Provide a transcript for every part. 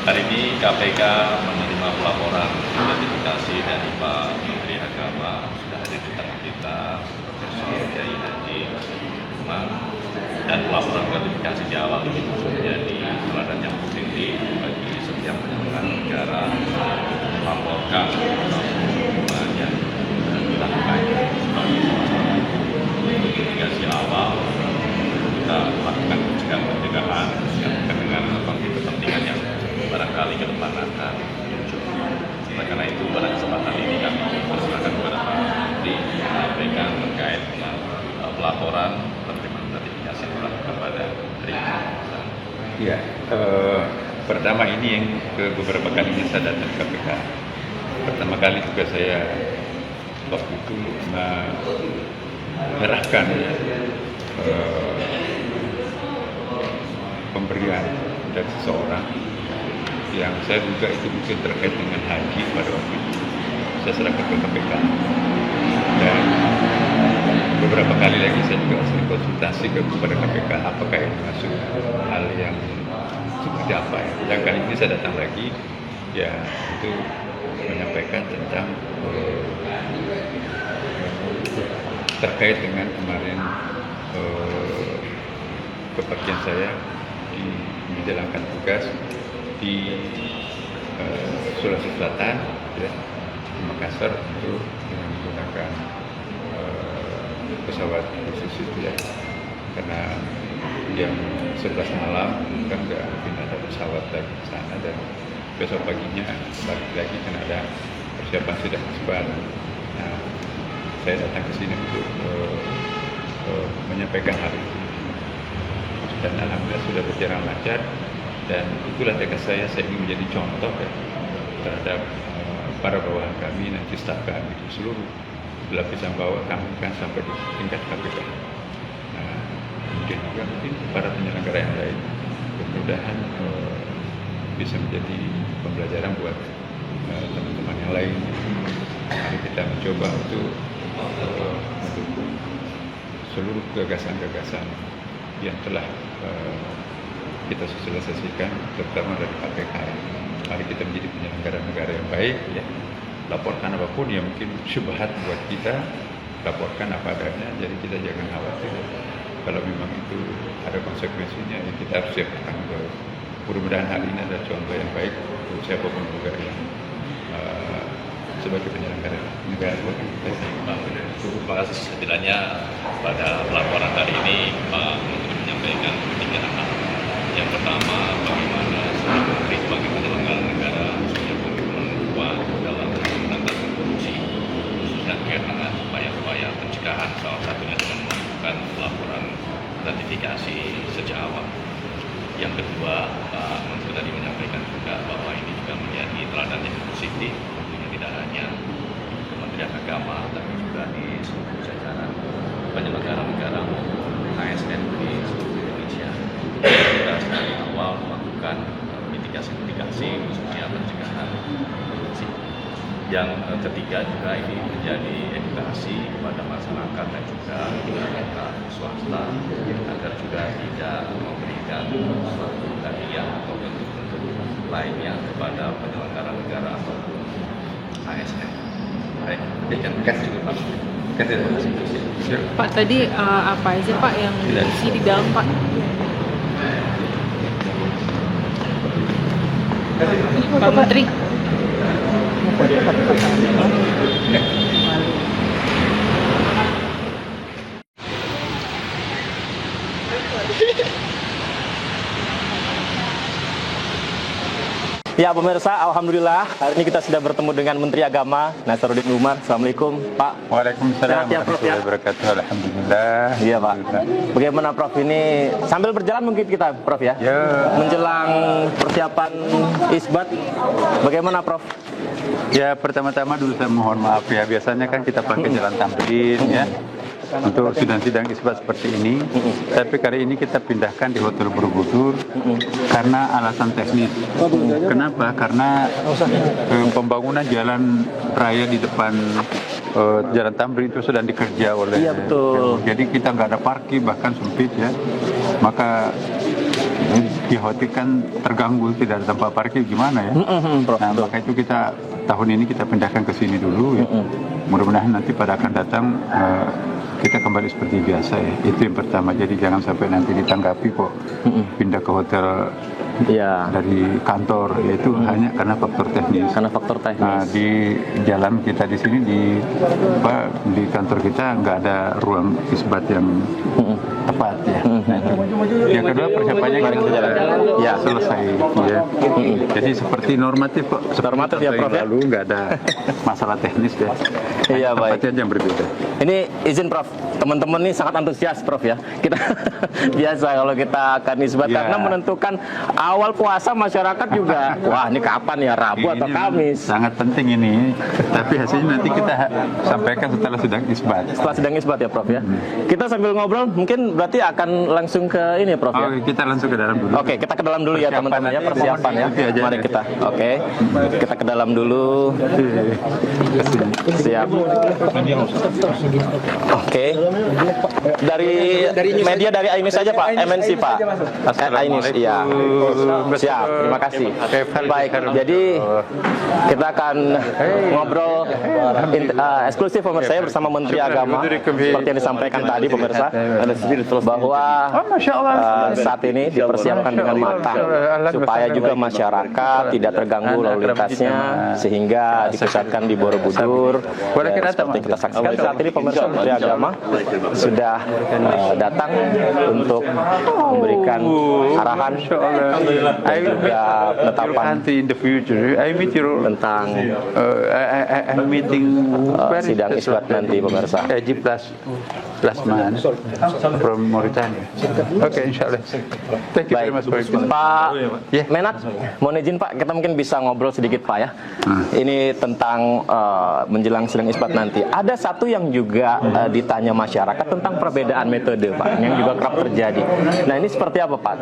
Hari ini KPK menerima pelaporan gratifikasi dari Pak Menteri Agama, sudah hadir di tengah kita, Profesor Kiai Haji Umar, dan pelaporan gratifikasi di awal ini menjadi teladan yang positif bagi setiap penyelenggara negara melaporkan yang dilakukan sebagai gratifikasi awal. Kita lakukan pencegahan dengan konflik kepentingan yang barangkali ke depan akan muncul. Oleh karena itu, pada kesempatan ini kami persilakan kepada Pak Menteri menyampaikan terkait dengan pelaporan penerimaan gratifikasi yang dilakukan pada hari ini. Ya, pertama ini yang beberapa kali saya datang ke KPK. Pertama kali juga saya waktu itu menyerahkan pemberian dari seseorang yang saya duga itu mungkin terkait dengan haji pada waktu itu. Saya serahkan ke KPK, dan beberapa kali lagi saya juga sering konsultasi kepada KPK apakah ini masuk hal yang seperti apa ya. Dan kali ini saya datang lagi ya untuk menyampaikan tentang terkait dengan kemarin kepergian saya menjalankan tugas di Sulawesi Selatan, ya, di Makassar, untuk menggunakan pesawat khusus itu ya, karena jam 11 malam kan nggak mungkin ada pesawat lagi ke sana, dan besok paginya balik lagi kan ada persiapan sidang isbat. Nah, saya datang ke sini untuk menyampaikan hal itu, dan alhamdulillah sudah berjalan lancar. Dan itulah tekad saya ingin menjadi contoh ya, terhadap para bawahan kami, nanti staf kami di seluruh lapisan bawah kami kan sampai di tingkat KPK. Nah, mungkin para penyelenggara yang lain mudah-mudahan bisa menjadi pembelajaran buat teman-teman yang lain. Mari kita mencoba untuk mendukung seluruh gagasan-gagasan yang telah kita sosialisasikan, terutama dari KPK. Mari kita menjadi penyelenggara negara yang baik, ya. Laporkan apapun yang mungkin syubhat buat kita, laporkan apa adanya. Jadi kita jangan khawatir. Kalau memang itu ada konsekuensinya, ya kita harus siap bertanggung jawab. Mudah-mudahan hal ini adalah contoh yang baik untuk siapapun juga yang sebagai penyelenggara negara. Terima kasih. Setidaknya pada pelaporan hari ini Pak Menteri menyampaikan tiga hal. Yang pertama, bagaimana seorang menteri sebagai penyelenggara negara punya komitmen kuat dalam menangani korupsi, dan dengan upaya-upaya pencegahan, salah satunya dengan melakukan pelaporan gratifikasi sejak awal. Yang kedua, Pak Menteri tadi menyampaikan juga bahwa ini juga menjadi teladan yang positif, tentunya tidak hanya Kementerian Agama, tapi juga di seluruh jajaran penyelenggara negara ASN di seluruh Indonesia. Kita dari awal melakukan mitigasi khususnya pencegahan korupsi. Yang ketiga juga ini menjadi edukasi kepada masyarakat dan juga pihak swasta agar juga tidak memberikan suatu hadiah atau bentuk-bentuk lainnya kepada penyelenggara negara ataupun ASN. Baik, terima kasih Pak. Pak, tadi apa aja Pak yang diisi di dalam Pak? Pak Menteri. Ya pemirsa, alhamdulillah hari ini kita sudah bertemu dengan Menteri Agama Nasaruddin Umar. Assalamualaikum Pak. Waalaikumsalam warahmatullahi wabarakatuh. Alhamdulillah. Iya Pak. Bagaimana Prof ini sambil berjalan mungkin kita Prof ya? Menjelang persiapan isbat, bagaimana Prof? Ya, pertama-tama dulu saya mohon maaf ya. Biasanya kan kita pakai jalan Tamrin ya untuk sidang-sidang isbat seperti ini. Tapi kali ini kita pindahkan di Hotel Borobudur karena alasan teknis. Kenapa? Karena pembangunan jalan raya di depan jalan Tamrin itu sedang dikerja oleh. Iya betul. Jadi kita nggak ada parkir, bahkan sempit ya. Maka dikhawatirkan terganggu, tidak ada tempat parkir gimana ya. Prof. Nah, maka itu kita tahun ini kita pindahkan ke sini dulu ya. Mudah-mudahan nanti pada akan datang kita kembali seperti biasa ya. Itu yang pertama. Jadi jangan sampai nanti ditanggapi kok pindah ke hotel Iya. dari kantor, yaitu hanya karena faktor teknis. Karena faktor teknis. Nah, di jalan kita di sini di kantor kita nggak ada ruang isbat yang tepat ya. Nah, yang kedua persiapannya Mari kita jalan. Ya. selesai ya. Jadi seperti normatif kok. Normatif ya, Prof, ya? Lalu nggak ada masalah teknis ya. Iya, baik. Tempatnya aja yang berbeda. Ini izin Prof, teman-teman ini sangat antusias Prof ya. Kita biasa kalau kita akan isbat Ya. karena menentukan awal puasa masyarakat juga. Wah, ini kapan ya, Rabu atau Ini memang Kamis? sangat penting ini. Tapi hasilnya nanti kita sampaikan setelah sedang isbat. Setelah sedang isbat ya Prof ya. Kita sambil ngobrol mungkin berarti akan langsung ke ini Prof ya. Oh, kita langsung ke dalam dulu. Oke, kita ke dalam dulu ya Persiapan teman-teman ya, nanti persiapan ya. nanti aja. Mari kita. Oke. Kita ke dalam dulu. Siap. Oke. Dari media dari iNews saja Pak, MNC Pak. iNews, iya. Siap, terima kasih. Baik, jadi kita akan ngobrol eksklusif pemirsa saya bersama Menteri Agama seperti yang disampaikan tadi pemirsa bahwa saat ini dipersiapkan dengan matang supaya juga masyarakat tidak terganggu lalu lintasnya sehingga dipusatkan di Borobudur. Dan seperti kita saksikan saat ini pemirsa Menteri Agama sudah datang untuk memberikan arahan dan juga penetapan in the future. I meet your tentang I'm meeting sidang isbat nanti pemirsa. Egypt last month from Mauritania. Okay, inshallah. Thank you very Baik, much for your Pak Ya. Menak, mohon izin Pak, kita mungkin bisa ngobrol sedikit Pak ya. Ini tentang menjelang sidang isbat nanti. Ada satu yang juga ditanya masyarakat tentang perbedaan metode Pak, yang juga kerap terjadi. Nah ini seperti apa Pak?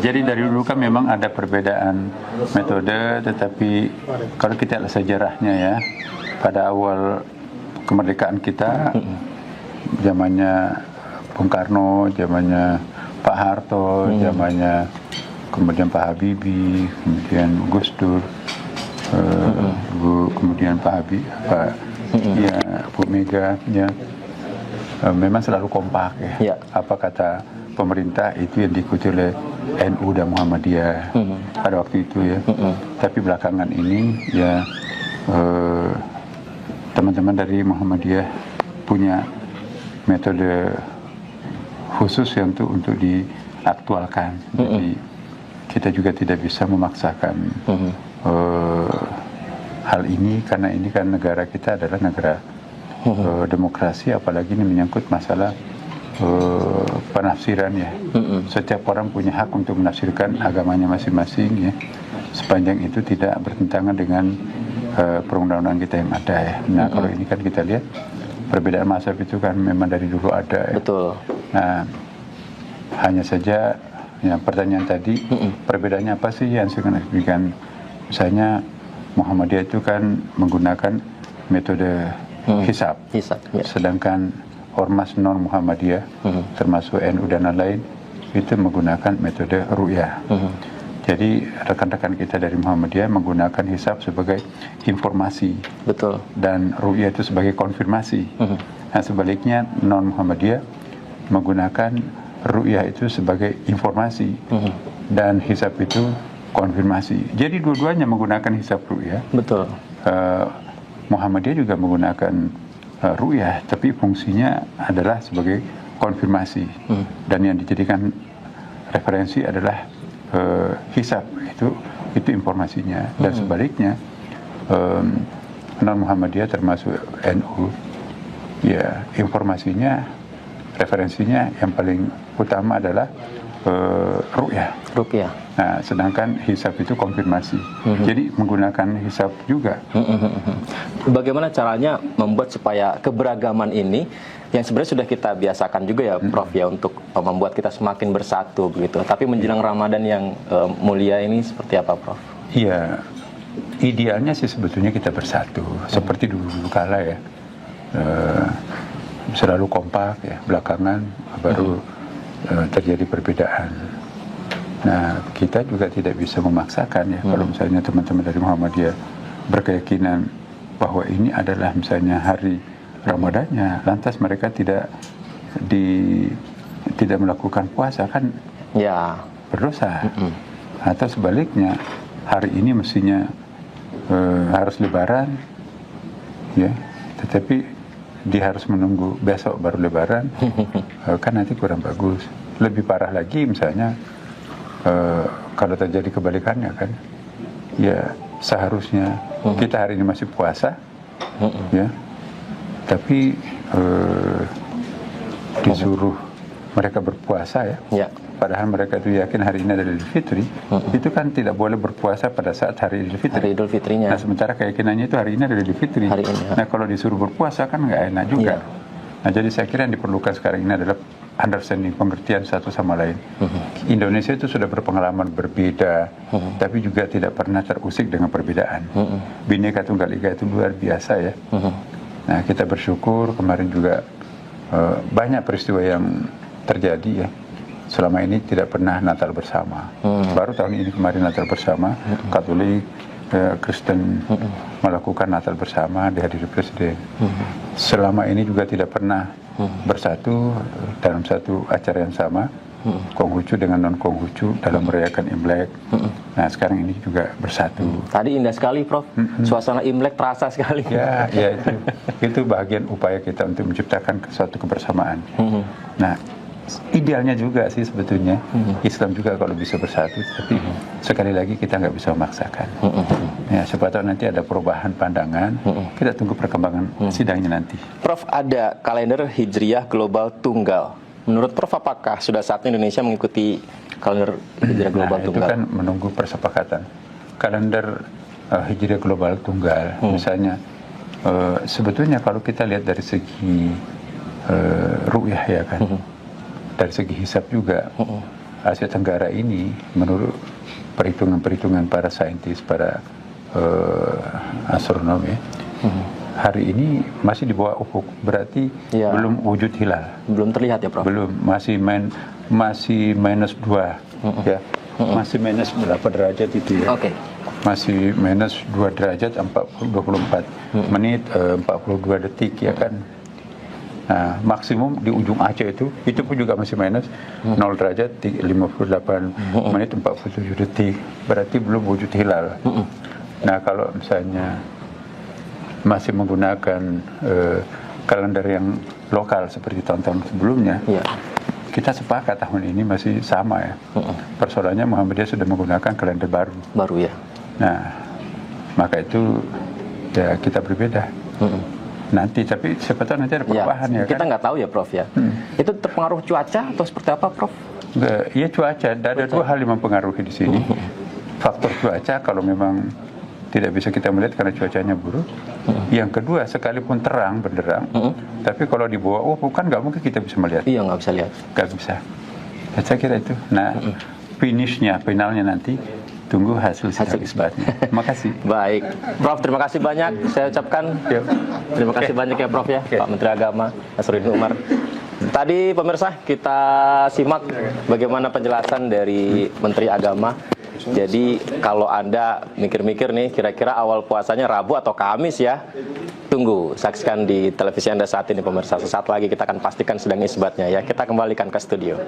Jadi dari dulu kan memang ada perbedaan metode, tetapi kalau kita lihat sejarahnya ya, pada awal kemerdekaan kita, zamannya Bung Karno, zamannya Pak Harto, zamannya kemudian Pak Habibie, kemudian Gus Dur, kemudian Pak Habibie, ya Bu Mega, ya memang selalu kompak ya. Ya. Apa kata pemerintah itu yang diikuti oleh NU dan Muhammadiyah pada waktu itu ya. Tapi belakangan ini ya teman-teman dari Muhammadiyah punya metode khusus yang untuk diaktualkan. Jadi kita juga tidak bisa memaksakan hal ini karena ini kan negara kita adalah negara demokrasi, apalagi ini menyangkut masalah penafsiran ya. Setiap orang punya hak untuk menafsirkan agamanya masing-masing ya, sepanjang itu tidak bertentangan dengan perundang-undangan kita yang ada ya. Nah kalau ini kan kita lihat perbedaan mazhab itu kan memang dari dulu ada ya. Betul. Nah hanya saja ya pertanyaan tadi perbedaannya apa sih yang signifikan? Misalnya Muhammadiyah itu kan menggunakan metode hisab, Hisab, ya. sedangkan ormas non Muhammadiyah termasuk NU dan lain-lain itu menggunakan metode ru'yah. Jadi rekan-rekan kita dari Muhammadiyah menggunakan hisab sebagai informasi, Betul. dan ru'yah itu sebagai konfirmasi. Nah sebaliknya non Muhammadiyah menggunakan ru'yah itu sebagai informasi dan hisab itu konfirmasi. Jadi dua-duanya menggunakan hisab ru'yah. Betul. Muhammadiyah juga menggunakan ru'yah, tapi fungsinya adalah sebagai konfirmasi. Dan yang dijadikan referensi adalah hisab, itu informasinya. Dan sebaliknya non Muhammadiyah termasuk NU ya informasinya, referensinya yang paling utama adalah ru'yah. Rupiah. Nah, sedangkan hisab itu konfirmasi. Jadi menggunakan hisab juga. Bagaimana caranya membuat supaya keberagaman ini yang sebenarnya sudah kita biasakan juga ya Prof ya untuk membuat kita semakin bersatu begitu. Tapi menjelang Ramadan yang mulia ini seperti apa Prof? Iya, idealnya sih sebetulnya kita bersatu. Seperti dulu-dulu kala ya. Selalu kompak ya, belakangan baru terjadi perbedaan. Nah, kita juga tidak bisa memaksakan ya. Kalau misalnya teman-teman dari Muhammadiyah berkeyakinan bahwa ini adalah misalnya hari Ramadannya, lantas mereka tidak melakukan puasa, kan Ya. berdosa. Atau sebaliknya, hari ini mestinya harus Lebaran, ya, tetapi dia harus menunggu besok baru Lebaran, kan nanti kurang bagus. Lebih parah lagi misalnya kalau terjadi kebalikannya, kan, ya seharusnya kita hari ini masih puasa, ya, tapi disuruh mereka berpuasa, ya. Padahal mereka itu yakin hari ini adalah Idul Fitri, itu kan tidak boleh berpuasa pada saat hari Idul Fitri. Hari Idul Fitrinya. Nah, sementara keyakinannya itu hari ini adalah Idul Fitri. Hari ini, ya. Nah, kalau disuruh berpuasa kan nggak enak juga. Nah, jadi saya kira yang diperlukan sekarang ini adalah understanding, pengertian satu sama lain. Indonesia itu sudah berpengalaman berbeda, tapi juga tidak pernah terusik dengan perbedaan. Bhinneka Tunggal Ika itu luar biasa, ya. Nah, kita bersyukur kemarin juga banyak peristiwa yang terjadi, ya. Selama ini tidak pernah Natal bersama. Baru tahun ini kemarin Natal bersama, Katolik, Kristen melakukan Natal bersama, dihadiri Presiden. Selama ini juga tidak pernah bersatu dalam satu acara yang sama, Konghucu dengan non-Konghucu dalam merayakan Imlek. Nah, sekarang ini juga bersatu. Tadi indah sekali, Prof. Suasana Imlek terasa sekali. Ya itu bagian upaya kita untuk menciptakan suatu kebersamaan. Nah, idealnya juga sih sebetulnya Islam juga kalau bisa bersatu, tapi sekali lagi kita nggak bisa memaksakan. Ya, siapa tahu nanti ada perubahan pandangan. Kita tunggu perkembangan sidangnya nanti. Prof, ada kalender Hijriah Global Tunggal. Menurut Prof, apakah sudah saatnya Indonesia mengikuti kalender Hijriah Global Tunggal? Itu kan menunggu persepakatan. Kalender Hijriah Global Tunggal, misalnya, sebetulnya kalau kita lihat dari segi ru'yah, ya kan, dari segi hisab juga, Asia Tenggara ini menurut perhitungan-perhitungan para saintis, para astronomi, hari ini masih di bawah ufuk, berarti belum wujud hilal. Belum terlihat ya, Prof? Belum, masih minus 2, ya. Masih minus berapa derajat itu, ya? Masih minus 2 derajat 24 menit 42 detik, ya kan. Nah, maksimum di ujung Aceh itu pun juga masih minus 0 derajat 58 menit 47 detik, berarti belum wujud hilal. Nah, kalau misalnya masih menggunakan kalender yang lokal seperti tahun-tahun sebelumnya, kita sepakat tahun ini masih sama, ya. Persoalannya Muhammadiyah sudah menggunakan kalender baru, ya. Nah, maka itu ya kita berbeda. Nanti, tapi siapa tahu nanti ada perubahan, ya kan? Kita nggak tahu ya, Prof, ya. Itu terpengaruh cuaca atau seperti apa, Prof? Iya, cuaca. Ada dua hal yang mempengaruhi di sini. Faktor cuaca kalau memang tidak bisa kita melihat karena cuacanya buruk. Yang kedua, sekalipun terang benderang, tapi kalau di bawah kan nggak mungkin kita bisa melihat. Iya, nggak bisa lihat. Nggak bisa. Ya, saya kira itu. Nah, finalnya nanti tunggu hasil isbatnya. Terima kasih. Baik, Prof, terima kasih banyak. Saya ucapkan terima kasih banyak, ya, Prof, ya, Pak Menteri Agama Nasaruddin Umar. Tadi pemirsa kita simak bagaimana penjelasan dari Menteri Agama. Jadi kalau Anda mikir-mikir nih, kira-kira awal puasanya Rabu atau Kamis, ya, tunggu, saksikan di televisi Anda saat ini, pemirsa. Sesaat lagi kita akan pastikan sedang isbatnya, ya. Kita kembalikan ke studio.